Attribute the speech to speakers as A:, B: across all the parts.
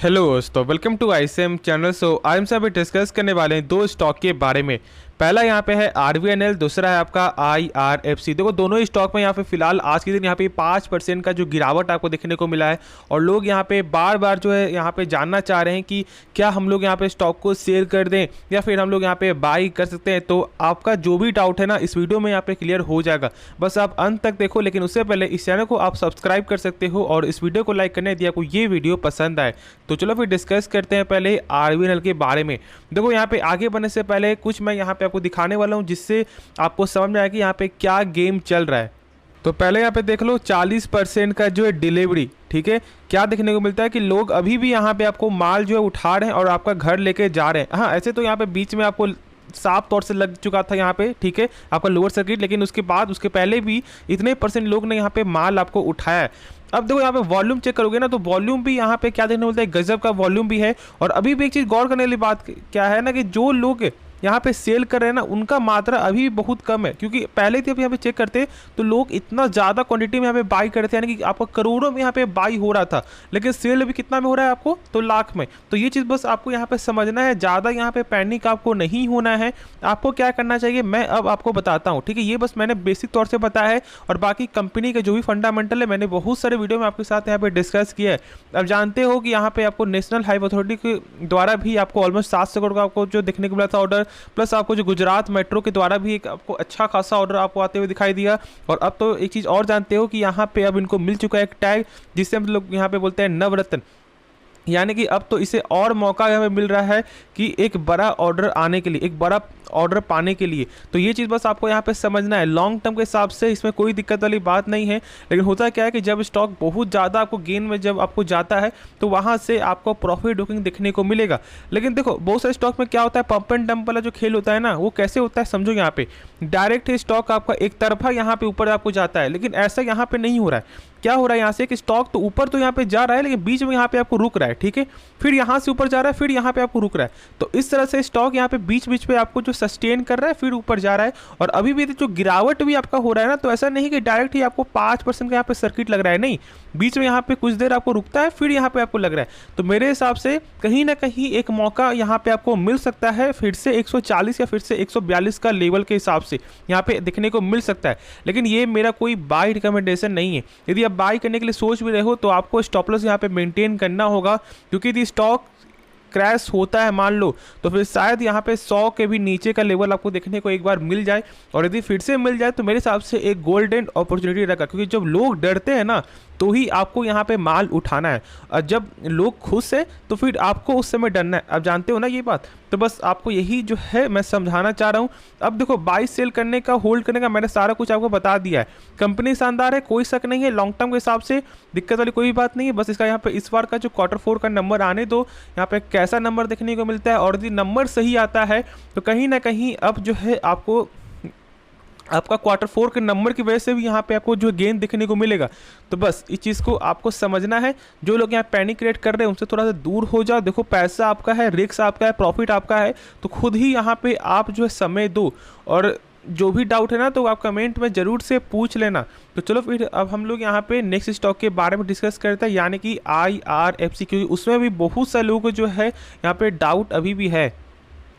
A: Hello दोस्तों, welcome to ICM channel. आज हम सब डिस्कस करने वाले हैं दो स्टॉक के बारे में। पहला यहाँ पे है आरवीएनएल, दूसरा है आपका आईआरएफसी। देखो दोनों ही स्टॉक में यहाँ पे फिलहाल आज के दिन यहाँ पे 5% का जो गिरावट आपको देखने को मिला है और लोग यहाँ पे बार बार जो है यहाँ पे जानना चाह रहे हैं कि क्या हम लोग यहाँ पे स्टॉक को सेल कर दें या फिर हम लोग यहाँ पे बाई कर सकते हैं। तो आपका जो भी डाउट है ना इस वीडियो में यहाँ पे क्लियर हो जाएगा, बस आप अंत तक देखो। लेकिन उससे पहले इस चैनल को आप सब्सक्राइब कर सकते हो और इस वीडियो को लाइक करने यदि आपको ये वीडियो पसंद आए। तो चलो फिर डिस्कस करते हैं पहले आरवीएनएल के बारे में। देखो यहाँ पे आगे बढ़ने से पहले कुछ मैं यहाँ पे आपको दिखाने वाला हूँ जिससे आपको समझ में आए कि यहाँ पे क्या गेम चल रहा है। तो पहले यहाँ पे देख लो 40% का जो है डिलीवरी, ठीक है। क्या देखने को मिलता है कि लोग अभी भी यहाँ पे आपको माल जो है उठा रहे हैं और आपका घर लेके जा रहे हैं। हाँ, ऐसे तो यहाँ पे बीच में आपको साफ तौर से लग चुका था यहाँ पे, ठीक है, आपका लोअर सर्किट, लेकिन उसके बाद उसके पहले भी इतने परसेंट लोग ने यहाँ पे माल आपको उठाया है। अब देखो यहाँ पे वॉल्यूम चेक करोगे ना तो वॉल्यूम भी यहाँ पे क्या देखने को मिलता है, गजब का वॉल्यूम भी है। और अभी भी एक चीज़ गौर करने वाली बात क्या है ना कि जो लोग यहाँ पे सेल कर रहे हैं ना उनका मात्रा अभी भी बहुत कम है, क्योंकि पहले थे यहाँ पे चेक करते तो लोग इतना ज़्यादा क्वांटिटी में यहाँ पे बाई करते हैं, यानी कि आपका करोड़ों में यहाँ पे बाई हो रहा था, लेकिन सेल अभी कितना में हो रहा है आपको, तो लाख में। तो ये चीज़ बस आपको यहाँ पे समझना है, ज़्यादा यहाँ पे पैनिक आपको नहीं होना है। आपको क्या करना चाहिए मैं अब आपको बताता हूँ, ठीक है। ये बस मैंने बेसिक तौर से बताया है और बाकी कंपनी के जो भी फंडामेंटल है मैंने बहुत सारे वीडियो में आपके साथ यहाँ पे डिस्कस किया है। अब जानते हो कि यहाँ पे आपको नेशनल हाईवे अथॉरिटी के द्वारा भी आपको ऑलमोस्ट 700 करोड़ का आपको जो देखने को मिला था ऑर्डर, प्लस आपको जो गुजरात मेट्रो के द्वारा भी एक आपको अच्छा खासा ऑर्डर आपको आते हुए दिखाई दिया। और अब तो एक चीज़ और जानते हो कि यहाँ पे अब इनको मिल चुका है एक टैग जिससे हम लोग यहाँ पे बोलते हैं नवरत्न, यानी कि अब तो इसे और मौका हमें मिल रहा है कि एक बड़ा ऑर्डर आने के लिए, एक बड़ा ऑर्डर पाने के लिए। तो ये चीज़ बस आपको यहाँ पे समझना है। लॉन्ग टर्म के हिसाब से इसमें कोई दिक्कत वाली बात नहीं है, लेकिन होता क्या है कि जब स्टॉक बहुत ज़्यादा आपको गेन में जब आपको जाता है तो वहाँ से आपको प्रॉफिट बुकिंग देखने को मिलेगा। लेकिन देखो बहुत सारे स्टॉक में क्या होता है, पंप एंड डंप वाला जो खेल होता है ना वो कैसे होता है समझो। यहाँ पे डायरेक्ट स्टॉक आपका एक तरफा यहाँ पे ऊपर आपको जाता है, लेकिन ऐसा यहाँ पे नहीं हो रहा है। क्या हो रहा है यहाँ से कि स्टॉक तो ऊपर तो यहाँ पे जा रहा है लेकिन बीच में यहाँ पे आपको रुक रहा है, ठीक है, फिर यहाँ से ऊपर जा रहा है, फिर यहाँ पे आपको रुक रहा है। तो इस तरह से स्टॉक यहाँ पे बीच बीच पे आपको जो सस्टेन कर रहा है फिर ऊपर जा रहा है। और अभी भी जो गिरावट भी आपका हो रहा है ना, तो ऐसा नहीं कि डायरेक्ट ही आपको 5% का यहाँ पे सर्किट लग रहा है, नहीं, बीच में यहाँ पे कुछ देर आपको रुकता है फिर यहाँ पे आपको लग रहा है। तो मेरे हिसाब से कहीं ना कहीं एक मौका यहाँ पे आपको मिल सकता है, फिर से 140 या फिर से 142 का लेवल के हिसाब से यहाँ पे देखने को मिल सकता है। लेकिन ये मेरा कोई बाई रिकमेंडेशन नहीं है। यदि आप बाई करने के लिए सोच भी रहे हो तो आपको स्टॉप लॉस यहाँ पे मेंटेन करना होगा, क्योंकि यदि स्टॉक क्रैश होता है मान लो तो फिर शायद यहाँ पे 100 के भी नीचे का लेवल आपको देखने को एक बार मिल जाए। और यदि फिर से मिल जाए तो मेरे हिसाब से एक गोल्डन अपॉर्चुनिटी रहेगा, क्योंकि जब लोग डरते हैं ना तो ही आपको यहाँ पे माल उठाना है, और जब लोग खुश है तो फिर आपको उस समय डरना है। आप जानते हो ना ये बात, तो बस आपको यही जो है मैं समझाना चाह रहा हूँ। अब देखो बाई सेल करने का, होल्ड करने का मैंने सारा कुछ आपको बता दिया है। कंपनी शानदार है, कोई शक नहीं है, लॉन्ग टर्म के हिसाब से दिक्कत वाली कोई बात नहीं है। बस इसका यहाँ पे इस बार का जो Q4 का नंबर आने दो, यहाँ पे कैसा नंबर देखने को मिलता है, और यदि नंबर सही आता है तो कहीं ना कहीं अब जो है आपको आपका Q4 के नंबर की वजह से भी यहाँ पे आपको जो गेन देखने को मिलेगा। तो बस इस चीज़ को आपको समझना है। जो लोग यहाँ पैनिक क्रिएट कर रहे हैं उनसे थोड़ा सा दूर हो जाओ। देखो पैसा आपका है, रिस्क आपका है, प्रॉफिट आपका है, तो खुद ही यहाँ पे आप जो है समय दो। और जो भी डाउट है ना तो आप कमेंट में ज़रूर से पूछ लेना। तो चलो फिर अब हम लोग यहाँ पे नेक्स्ट स्टॉक के बारे में डिस्कस करते हैं, यानी कि IRFC, क्योंकि उसमें भी बहुत सारे लोगों को जो है यहाँ पे डाउट अभी भी है।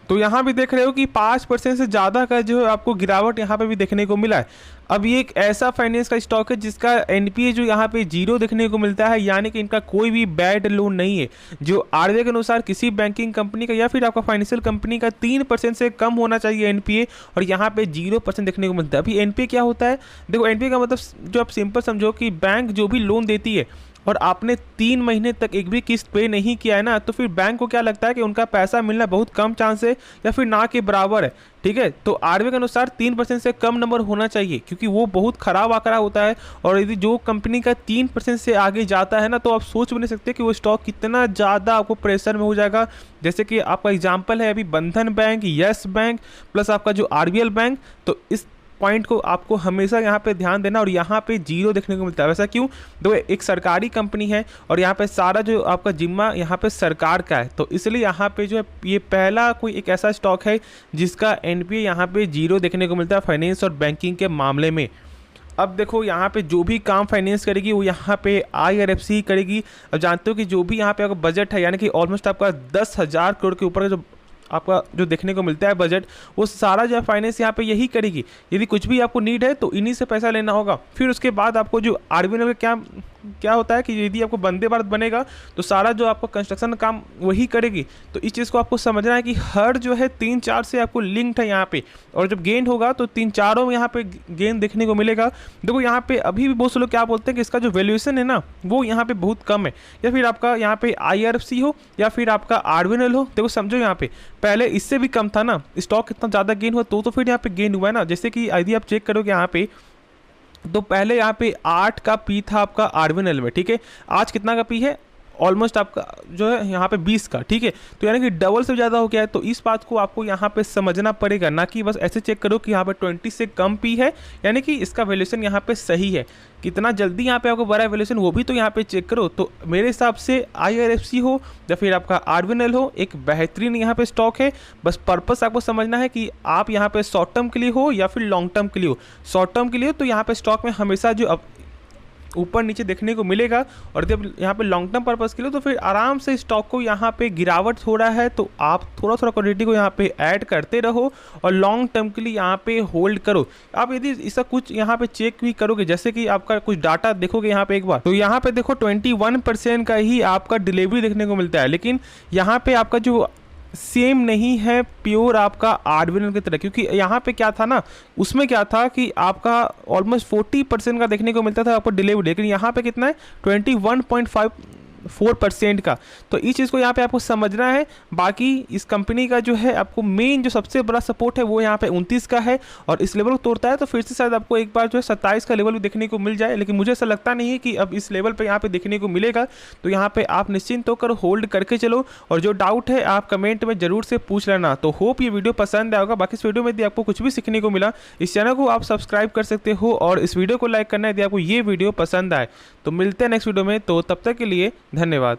A: तो यहाँ भी देख रहे हो कि 5% से ज़्यादा का जो है आपको गिरावट यहाँ पे भी देखने को मिला है। अब ये एक ऐसा फाइनेंस का स्टॉक है जिसका एनपीए जो यहाँ पे 0 देखने को मिलता है, यानी कि इनका कोई भी बैड लोन नहीं है। जो आरबीआई के अनुसार किसी बैंकिंग कंपनी का या फिर आपका फाइनेंशियल कंपनी का 3% से कम होना चाहिए एनपीए, और यहाँ पे 0% देखने को मिलता है। अभी एनपीए क्या होता है, देखो एनपीए का मतलब जो आप सिंपल समझो कि बैंक जो भी लोन देती है और आपने 3 महीने तक एक भी किस्त पे नहीं किया है ना, तो फिर बैंक को क्या लगता है कि उनका पैसा मिलना बहुत कम चांस है या फिर ना के बराबर है, ठीक है। तो आरबीआई के अनुसार 3% से कम नंबर होना चाहिए, क्योंकि वो बहुत खराब आंकड़ा होता है। और यदि जो कंपनी का 3% से आगे जाता है ना, तो आप सोच भी नहीं सकते कि वो स्टॉक कितना ज़्यादा आपको प्रेशर में हो जाएगा। जैसे कि आपका एग्जाम्पल है अभी बंधन बैंक, यस बैंक, प्लस आपका जो आरबीएल बैंक। तो इस पॉइंट को आपको हमेशा यहाँ पे ध्यान देना। और यहाँ पे 0 देखने को मिलता है। वैसा क्यों, देखो एक सरकारी कंपनी है और यहाँ पे सारा जो आपका जिम्मा यहाँ पे सरकार का है, तो इसलिए यहाँ पे जो है ये पहला कोई एक ऐसा स्टॉक है जिसका एनपीए यहाँ पे 0 देखने को मिलता है फाइनेंस और बैंकिंग के मामले में। अब देखो यहाँ पे जो भी काम फाइनेंस करेगी वो यहाँ पे IRFC करेगी। अब जानते हो कि जो भी यहाँ पे आपका बजट है, यानी कि ऑलमोस्ट आपका 10,000 करोड़ के ऊपर का जो आपका जो देखने को मिलता है बजट, वो सारा जो है फाइनेंस यहाँ पे यही करेगी। यदि कुछ भी आपको नीड है तो इन्हीं से पैसा लेना होगा। फिर उसके बाद आपको जो RVNL का क्या होता है कि यदि आपको वंदे भारत बनेगा तो सारा जो आपका कंस्ट्रक्शन का काम वही करेगी। तो इस चीज़ को आपको समझना है कि हर जो है 3-4 से आपको लिंक्ड है यहाँ पे, और जब गेन होगा तो 3-4 में यहाँ पे गेन देखने को मिलेगा। देखो यहाँ पे अभी भी बहुत से लोग क्या बोलते हैं कि इसका जो वैल्यूएशन है ना वो यहाँ पे बहुत कम है, या फिर आपका यहाँ पे IRFC हो या फिर आपका RVNL हो। देखो समझो यहाँ पे पहले इससे भी कम था ना, स्टॉक कितना ज़्यादा गेन हुआ तो फिर यहाँ पे गेन हुआ है ना। जैसे कि यदि आप चेक करोगे यहाँ पे तो पहले यहाँ पे 8 का पी था आपका RVNL में, ठीक है। आज कितना का पी है, ऑलमोस्ट आपका जो है यहाँ पे 20 का, ठीक है। तो यानी कि डबल से ज़्यादा हो गया है। तो इस बात को आपको यहाँ पे समझना पड़ेगा, ना कि बस ऐसे चेक करो कि यहाँ पे 20 से कम पी है यानी कि इसका वैल्यूएशन यहाँ पे सही है। कितना जल्दी यहाँ पे आपको बड़ा वैल्यूएशन वो भी तो यहाँ पे चेक करो। तो मेरे हिसाब से IRFC हो या फिर आपका RVNL हो, एक बेहतरीन यहाँ पे स्टॉक है। बस पर्पस आपको समझना है कि आप यहाँ पे शॉर्ट टर्म के लिए हो या फिर लॉन्ग टर्म के लिए हो। शॉर्ट टर्म के लिए तो यहाँ पे स्टॉक में हमेशा जो ऊपर नीचे देखने को मिलेगा, और जब यहाँ पे लॉन्ग टर्म पर्पस के लिए तो फिर आराम से स्टॉक को यहाँ पे गिरावट हो रहा है तो आप थोड़ा थोड़ा क्वांटिटी को यहाँ पे ऐड करते रहो और लॉन्ग टर्म के लिए यहाँ पे होल्ड करो। आप यदि इसका कुछ यहाँ पे चेक भी करोगे, जैसे कि आपका कुछ डाटा देखोगे यहाँ पे एक बार, तो यहाँ पे देखो 21% का ही आपका डिलीवरी देखने को मिलता है, लेकिन यहाँ पे आपका जो सेम नहीं है प्योर आपका RVNL की तरह। क्योंकि यहाँ पे क्या था ना, उसमें क्या था कि आपका ऑलमोस्ट 40% का देखने को मिलता था आपको डिलीवरी, लेकिन यहाँ पे कितना है 21.54% का। तो इस चीज़ को यहाँ पे आपको समझना है। बाकी इस कंपनी का जो है आपको मेन जो सबसे बड़ा सपोर्ट है वो यहाँ पे 29 का है, और इस लेवल को तोड़ता है तो फिर से शायद आपको एक बार जो है 27 का लेवल भी देखने को मिल जाए, लेकिन मुझे ऐसा लगता नहीं है कि अब इस लेवल पे यहाँ पे देखने को मिलेगा। तो यहाँ पे आप निश्चिंत होकर होल्ड करके चलो, और जो डाउट है आप कमेंट में जरूर से पूछ लेना। तो होप ये वीडियो पसंद आया होगा। बाकी इस वीडियो में यदि आपको कुछ भी सीखने को मिला, इस चैनल को आप सब्सक्राइब कर सकते हो, और इस वीडियो को लाइक करना यदि आपको ये वीडियो पसंद आए। तो मिलते हैं नेक्स्ट वीडियो में, तो तब तक के लिए धन्यवाद।